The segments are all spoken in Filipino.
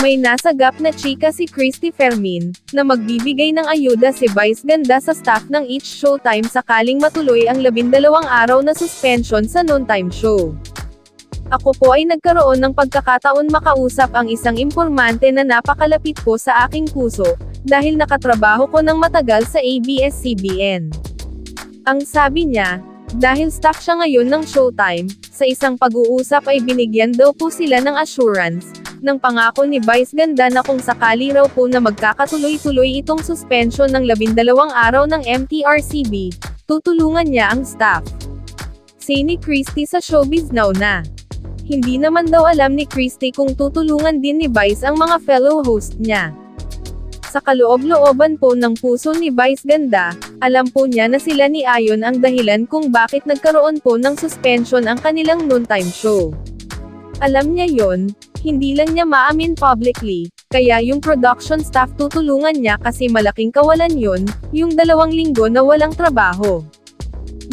May nasagap na chika si Christy Fermin, na magbibigay ng ayuda si Vice Ganda sa staff ng It's Showtime sakaling matuloy ang 12 araw na suspension sa noontime show. Ako po ay nagkaroon ng pagkakataon makausap ang isang impormante na napakalapit po sa aking puso, dahil nakatrabaho ko ng matagal sa ABS-CBN. Ang sabi niya, dahil staff siya ngayon ng Showtime, sa isang pag-uusap ay binigyan daw po sila ng assurance, ng pangako ni Vice Ganda na kung sakali raw po na magkakatuloy-tuloy itong suspension ng 12 araw ng MTRCB, tutulungan niya ang staff. Say ni Christy sa Showbiz Now na, hindi naman daw alam ni Christy kung tutulungan din ni Vice ang mga fellow host niya. Sa kaloob-looban po ng puso ni Vice Ganda, alam po niya na sila ni Ayon ang dahilan kung bakit nagkaroon po ng suspension ang kanilang noontime show. Alam niya yon, hindi lang niya maamin publicly, kaya yung production staff tutulungan niya kasi malaking kawalan yon, yung 2 linggo na walang trabaho.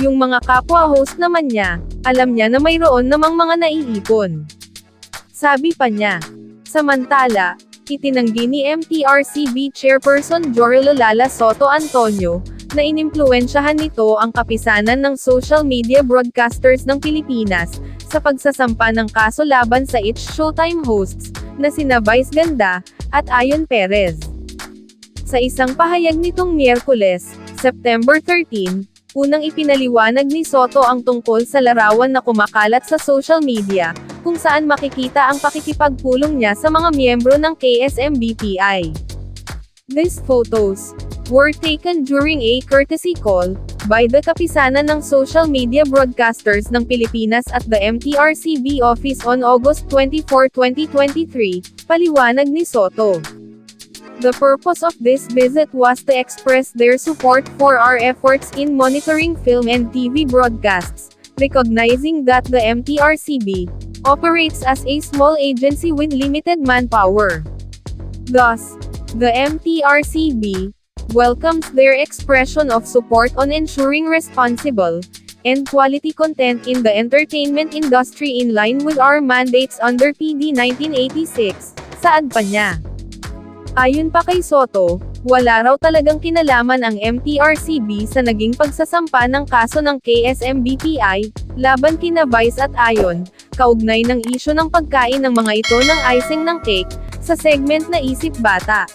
Yung mga kapwa-host naman niya, alam niya na mayroon namang mga naiipon. Sabi pa niya. Samantala, itinanggi ni MTRCB Chairperson Jory Lala Soto Antonio, na inimpluwensyahan nito ang kapisanan ng social media broadcasters ng Pilipinas, sa pagsasampa ng kaso laban sa It's Showtime hosts, na sina Vice Ganda, at Ayon Perez. Sa isang pahayag nitong Miyerkules, September 13, unang ipinaliwanag ni Soto ang tungkol sa larawan na kumakalat sa social media, kung saan makikita ang pakikipagpulong niya sa mga miyembro ng KSMBPI. These photos were taken during a courtesy call by the kapisanan ng social media broadcasters ng Pilipinas at the MTRCB office on August 24, 2023, paliwanag ni Soto. The purpose of this visit was to express their support for our efforts in monitoring film and TV broadcasts, recognizing that the MTRCB operates as a small agency with limited manpower. Thus, the MTRCB welcomes their expression of support on ensuring responsible and quality content in the entertainment industry in line with our mandates under PD 1986, saad pa niya. Ayon pa kay Soto, wala raw talagang kinalaman ang MTRCB sa naging pagsasampa ng kaso ng KSMBPI, laban kina Vice at Ayon, kaugnay ng isyu ng pagkain ng mga ito ng icing ng cake, sa segment na Isip Bata.